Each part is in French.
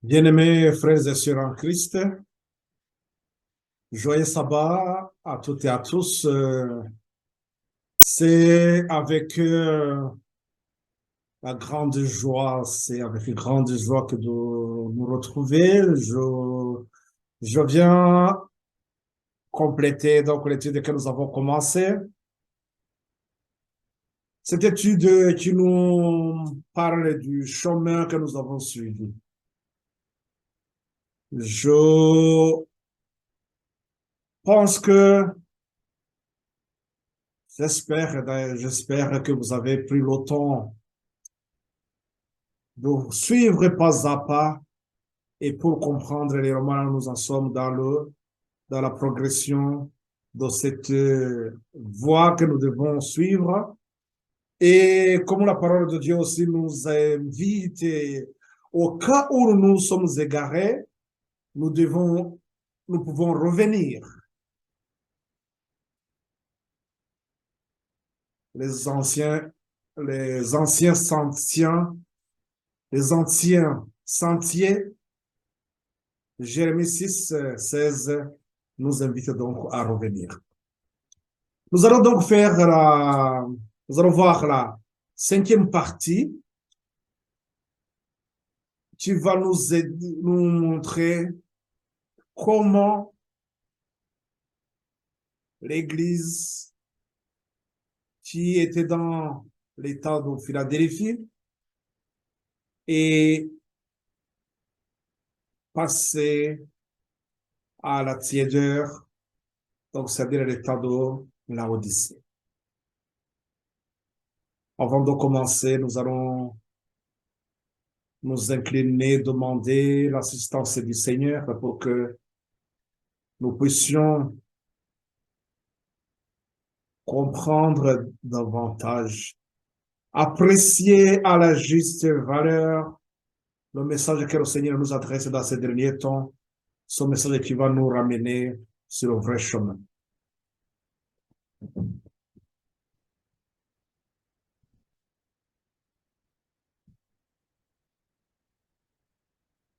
Bien-aimés frères et sœurs en Christ, joyeux sabbat à toutes et à tous. C'est avec la grande joie, c'est avec une grande joie que de nous retrouver. Je viens compléter donc l'étude que nous avons commencée. Cette étude qui nous parle du chemin que nous avons suivi. Je pense que j'espère que vous avez pris le temps de suivre pas à pas et pour comprendre les romans, nous en sommes dans la progression de cette voie que nous devons suivre. Et comme la parole de Dieu aussi nous invite, au cas où nous sommes égarés, nous pouvons revenir. Les anciens, les anciens sentiers, les anciens sentiers, Jérémie 6, 16 nous invite donc à revenir. Nous allons donc nous allons voir la cinquième partie qui va nous montrer comment l'Église qui était dans l'état de Philadelphie est passée à la tiédeur, donc c'est-à-dire l'état de Laodicée. Avant de commencer, nous allons nous incliner, demander l'assistance du Seigneur pour que nous puissions comprendre davantage, apprécier à la juste valeur le message que le Seigneur nous adresse dans ces derniers temps, ce message qui va nous ramener sur le vrai chemin.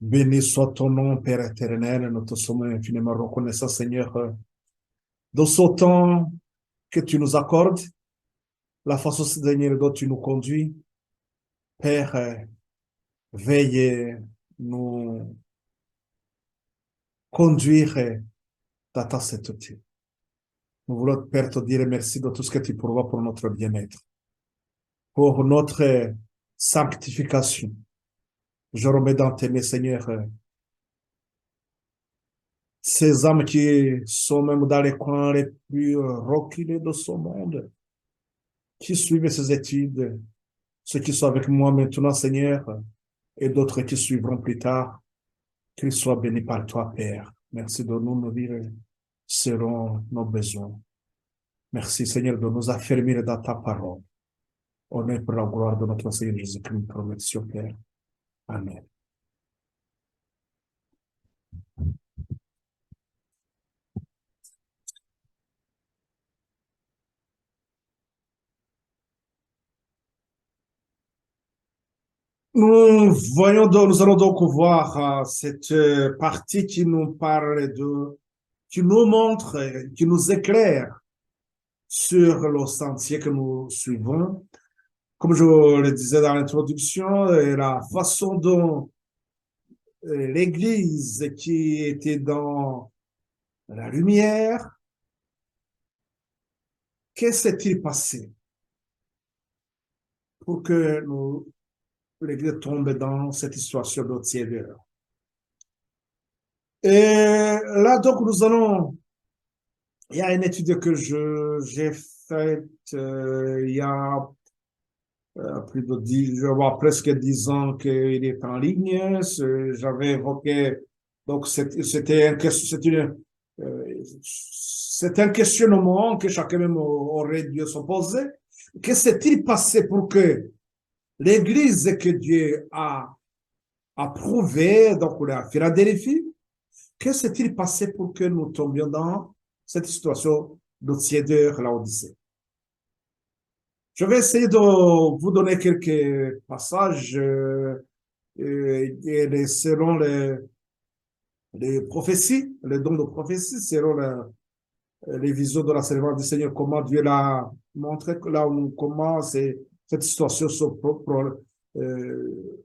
Béni soit ton nom, Père éternel. Nous te sommes infiniment reconnaissants, Seigneur, de ce temps que tu nous accordes, la façon, Seigneur, dont tu nous conduis. Père, veuille nous conduire dans ta sainteté. Nous voulons, Père, te dire merci de tout ce que tu pourvois pour notre bien-être, pour notre sanctification. Je remets dans tes mains, Seigneur, ces âmes qui sont même dans les coins les plus reculés de ce monde, qui suivent ces études, ceux qui sont avec moi maintenant, Seigneur, et d'autres qui suivront plus tard, qu'ils soient bénis par toi, Père. Merci de nous nourrir selon nos besoins. Merci, Seigneur, de nous affermir dans ta parole. Honneur pour la gloire de notre Seigneur Jésus-Christ, protection, Père. Amen. Nous allons donc voir cette partie qui nous parle qui nous montre, qui nous éclaire sur le sentier que nous suivons. Comme je le disais dans l'introduction, la façon dont l'Église qui était dans la lumière, qu'est-ce qui s'est-il passé pour que l'Église tombe dans cette situation de tiédeur? Et là, donc, il y a une étude que j'ai faite il y a plus de 10, je vois presque 10 ans qu'il est en ligne. J'avais évoqué, donc c'est un questionnement que chacun même aurait dû se poser. Que s'est-il passé pour que l'Église que Dieu a approuvée, donc la Philadelphie, que s'est-il passé pour que nous tombions dans cette situation de tiédeur, Laodicée? Je vais essayer de vous donner quelques passages selon les prophéties, les dons de prophétie, selon les visions de la célébration du Seigneur, comment Dieu l'a montré, là où, comment cette situation euh,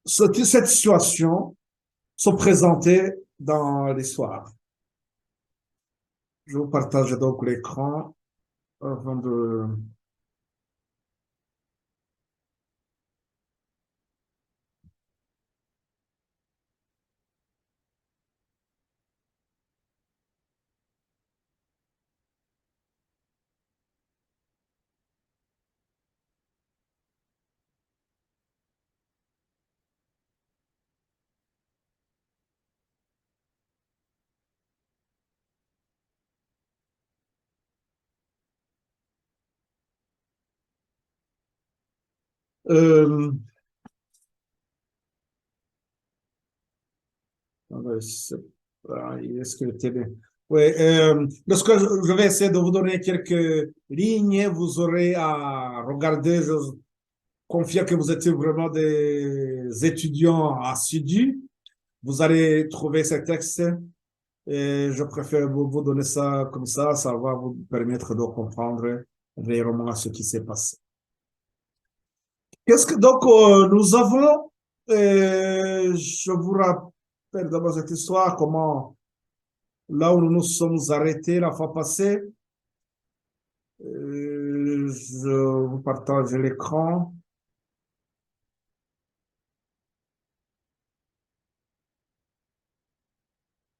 cette situation se présentait dans l'histoire. Je vous partage donc l'écran avant de... Euh, ouais, est-ce que le télé... Oui, lorsque je vais essayer de vous donner quelques lignes, vous aurez à regarder. Je confie que vous êtes vraiment des étudiants assidus. Vous allez trouver ces textes et je préfère vous donner ça comme ça va vous permettre de comprendre réellement ce qui s'est passé. Qu'est-ce que donc nous avons, je vous rappelle d'abord cette histoire, comment là où nous nous sommes arrêtés la fois passée, je vous partage l'écran.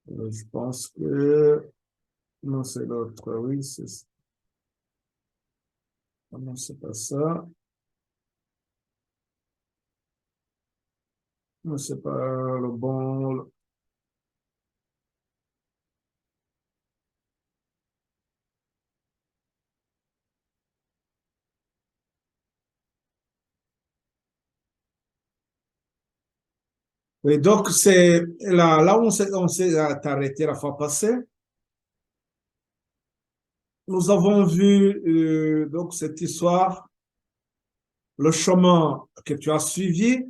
Je pense que non, c'est l'autre, oui, non, c'est pas ça. Non, c'est pas le bon. Et donc, c'est là où on s'est arrêté la fois passée. Nous avons vu donc cette histoire, le chemin que tu as suivi.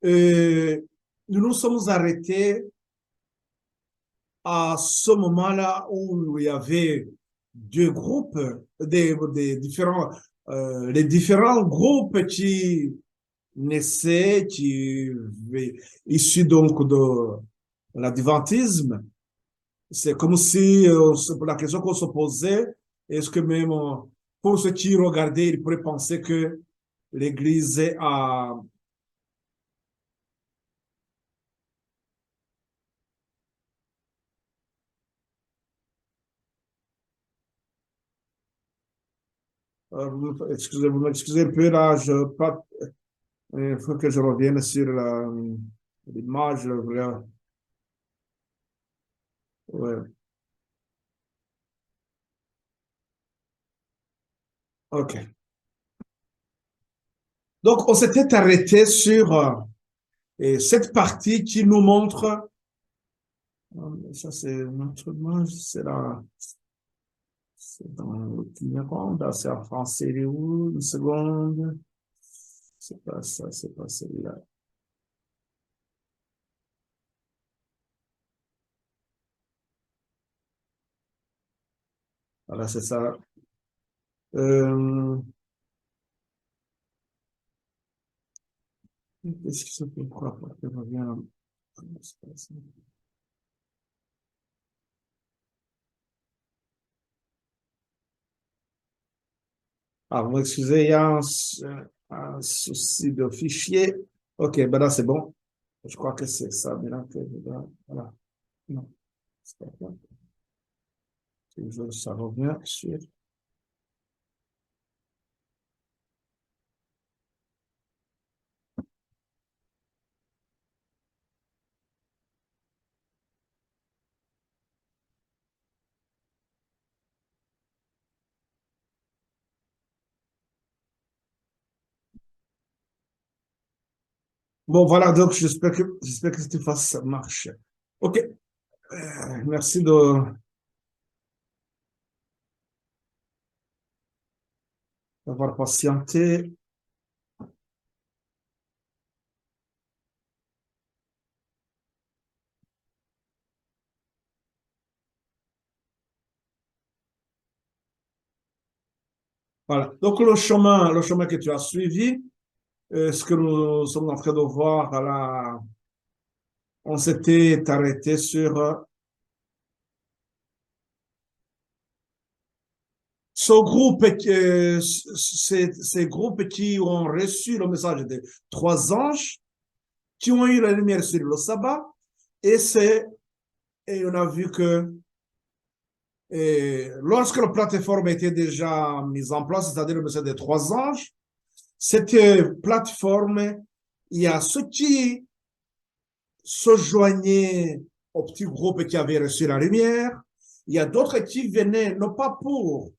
Nous nous sommes arrêtés à ce moment-là où il y avait deux groupes, les différents groupes qui naissaient, issus donc de l'adventisme. C'est comme si la question qu'on se posait, est-ce que même pour ceux qui regardaient, ils pourraient penser que l'Église a... excusez-moi, excusez un peu là, il faut que je revienne sur l'image. Ouais. OK. Donc, on s'était arrêté sur cette partie qui nous montre, ça c'est notre image, c'est dans l'itinérant, là c'est en français, il est où? Une seconde. C'est pas ça, c'est pas celui-là. Voilà, c'est ça. Euh, Qu'est-ce que c'est pourquoi? Pourquoi je reviens? Ah, vous excusez, il y a un souci de fichier. OK, ben là, c'est bon. Je crois que c'est ça. Maintenant que voilà. Non, c'est pas ça. Toujours, ça revient sur. Bon, voilà, donc j'espère que cette fois, ça marche. OK, merci d'avoir patienté. Voilà. Donc, le chemin que tu as suivi, ce que nous sommes en train de voir, là, on s'était arrêté sur ce groupe, ces groupes qui ont reçu le message des trois anges, qui ont eu la lumière sur le sabbat, et et on a vu que lorsque la plateforme était déjà mise en place, c'est-à-dire le message des trois anges, cette plateforme, il y a ceux qui se joignaient au petit groupe qui avait reçu la lumière, il y a d'autres qui venaient, non pas pour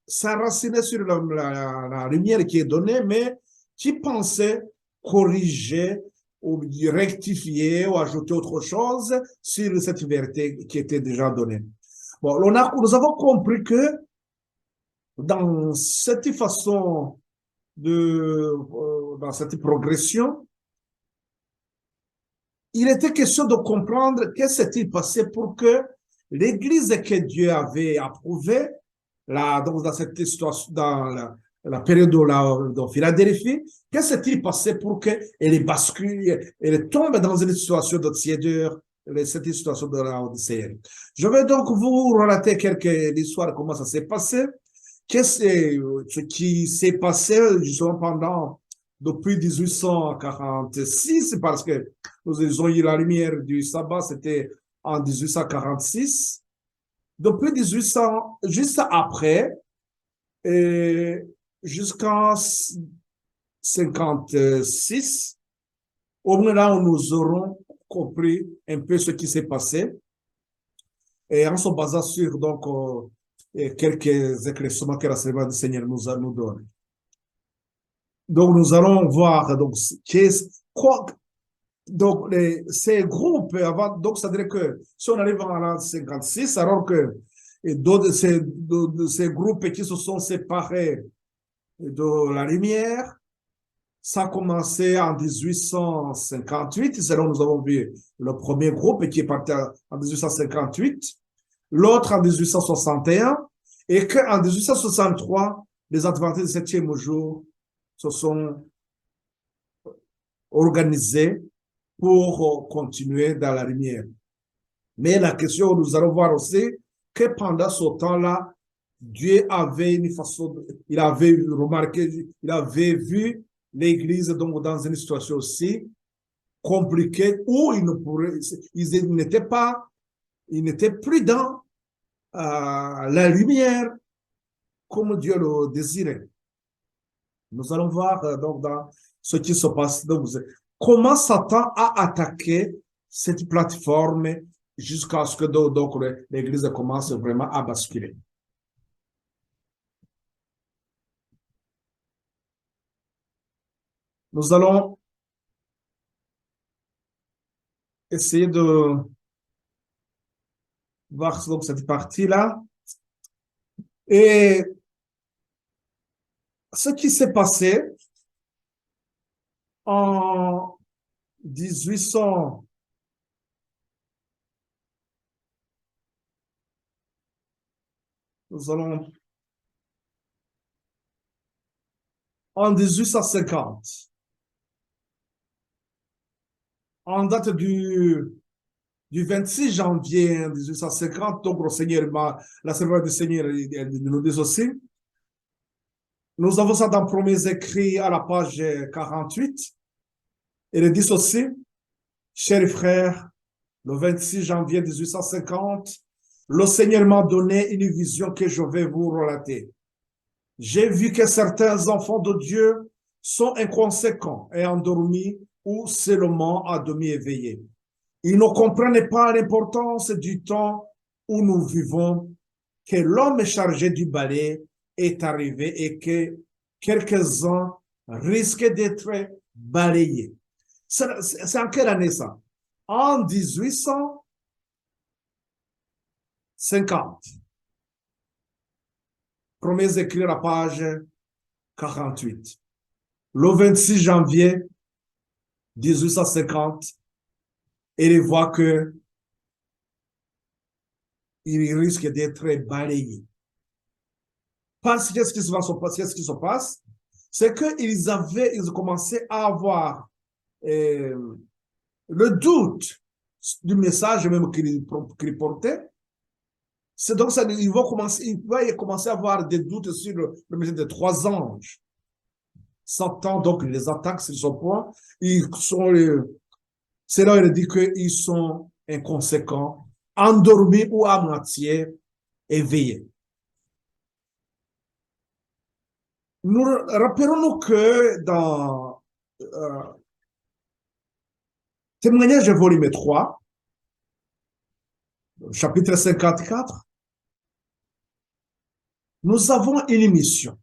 s'enraciner sur la lumière qui est donnée, mais qui pensaient corriger ou rectifier ou ajouter autre chose sur cette vérité qui était déjà donnée. Bon, nous avons compris que dans cette façon dans cette progression, il était question de comprendre qu'est-ce qui s'est passé pour que l'Église que Dieu avait approuvée, donc dans cette situation, dans la période de Philadelphie, qu'est-ce qui s'est passé pour qu'elle bascule, elle tombe dans une situation de tiédeur, cette situation de la Odyssée. Je vais donc vous relater quelques histoires, comment ça s'est passé. Ce qui s'est passé justement depuis 1846, parce que nous avons eu la lumière du sabbat, c'était en 1846. Depuis 1800, juste après, et jusqu'en 56, au moment où nous aurons compris un peu ce qui s'est passé, et en se basant sur donc quelques éclaircissements que la Seigneur du Seigneur nous donne. Donc, nous allons voir donc, quoi, donc ces groupes, avant, donc ça veut dire que si on arrive en l'an 56, alors que d'autres de ces groupes qui se sont séparés de la lumière, ça a commencé en 1858, c'est là où nous avons vu le premier groupe qui est parti en 1858, l'autre en 1861, et qu'en 1863, les Adventistes du septième jour se sont organisés pour continuer dans la lumière. Mais la question, nous allons voir aussi que pendant ce temps-là, Dieu avait une façon, il avait remarqué, il avait vu l'Église donc dans une situation aussi compliquée où ils n'étaient plus dans la lumière comme Dieu le désirait. Nous allons voir donc dans ce qui se passe. Donc, comment Satan a attaqué cette plateforme jusqu'à ce que donc l'Église commence vraiment à basculer. Nous allons essayer de voir donc cette partie-là. Et ce qui s'est passé en 1800, nous allons en 1850, en date du 26 janvier 1850, donc le Seigneur, la Seigneur du Seigneur nous dit aussi, nous avons ça dans premiers écrits à la page 48, et il dit aussi, chers frères, le 26 janvier 1850, le Seigneur m'a donné une vision que je vais vous relater. J'ai vu que certains enfants de Dieu sont inconséquents et endormis ou seulement à demi éveillés. Ils ne comprennent pas l'importance du temps où nous vivons, que l'homme chargé du balai est arrivé et que quelques-uns risquent d'être balayés. C'est en quelle année ça? En 1850. Premiers écrits à la page 48. Le 26 janvier 1850, il voit que il risque d'être balayé. Parce que qu'est-ce qui se passe? C'est ils commençaient à avoir le doute du message même qu'ils portaient. C'est donc ça, ils vont commencer à avoir des doutes sur le message des trois anges. Satan, donc, les attaques sur son point, c'est là où il dit qu'ils sont inconséquents, endormis ou à moitié éveillés. Nous rappelons-nous que dans Témoignage volume 3, chapitre 54, nous avons une mission.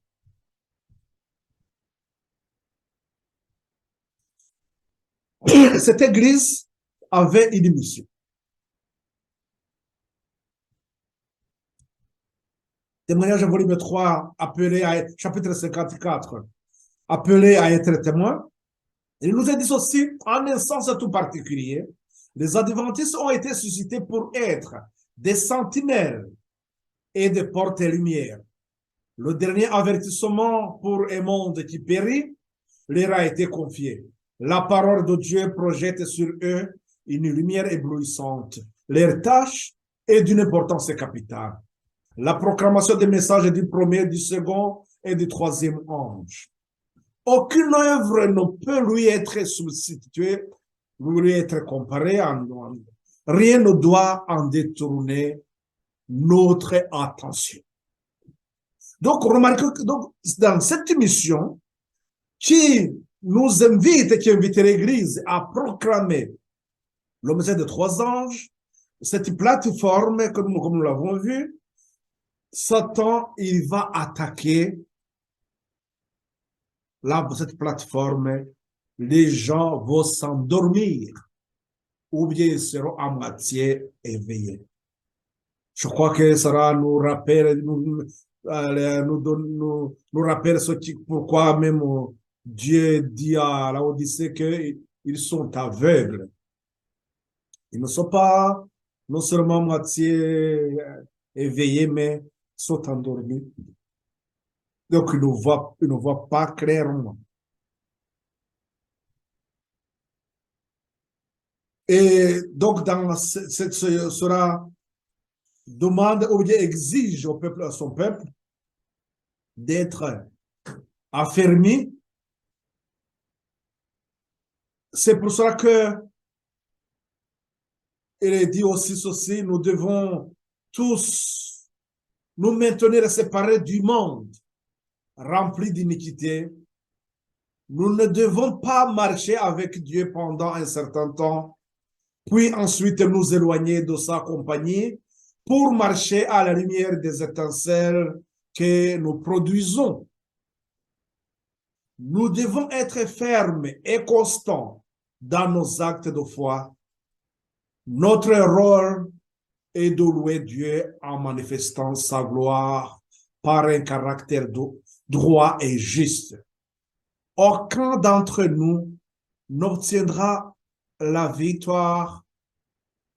Cette église avait une mission. Témoignage volume 3, chapitre 54, appelé à être témoin. Il nous est dit aussi, en un sens tout particulier, les adventistes ont été suscités pour être des sentinelles et des portes-lumière. Le dernier avertissement pour un monde qui périt leur a été confié. La parole de Dieu projette sur eux une lumière éblouissante. Leur tâche est d'une importance capitale. La proclamation des messages du premier, du second et du troisième ange. Aucune œuvre ne peut lui être substituée, lui être comparée. Rien ne doit en détourner notre attention. Donc, remarquez que dans cette mission qui nous invite, qui invite l'Église à proclamer le message des trois anges, cette plateforme, comme nous l'avons vu, Satan, il va attaquer cette plateforme, les gens vont s'endormir ou bien ils seront à moitié éveillés. Je crois que ça nous rappelle, nous rappelle pourquoi même Dieu dit à Laodicée qu'ils sont aveugles. Ils ne sont pas non seulement moitié éveillés, mais sont endormis. Donc, ils ne voient pas clairement. Et donc, dans cela demande ou bien exige au peuple, à son peuple, d'être affermi. C'est pour cela que il est dit aussi ceci, nous devons tous nous maintenir séparés du monde, rempli d'iniquité. Nous ne devons pas marcher avec Dieu pendant un certain temps, puis ensuite nous éloigner de sa compagnie pour marcher à la lumière des étincelles que nous produisons. Nous devons être fermes et constants dans nos actes de foi. Notre rôle est de louer Dieu en manifestant sa gloire par un caractère droit et juste. Aucun d'entre nous n'obtiendra la victoire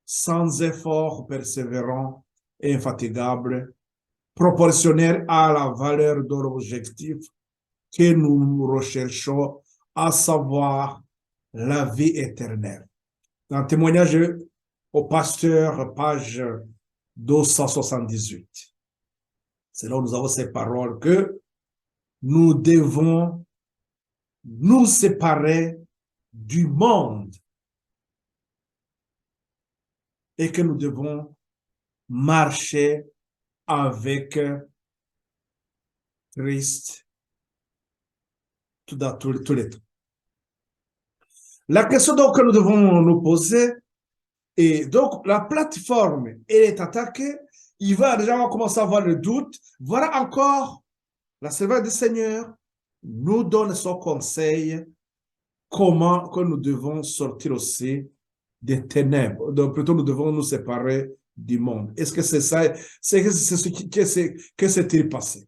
sans effort persévérant et infatigable, proportionnel à la valeur de l'objectif que nous recherchons, à savoir la vie éternelle. Dans le témoignage au pasteur, page 278. C'est là où nous avons ces paroles que nous devons nous séparer du monde et que nous devons marcher avec Christ dans tous les temps. La question donc que nous devons nous poser est donc la plateforme elle est attaquée, il va déjà commencer à avoir le doute. Voilà encore la servante du Seigneur nous donne son conseil comment que nous devons sortir aussi des ténèbres. Donc plutôt nous devons nous séparer du monde. Est-ce que c'est ça? Que s'est-il passé?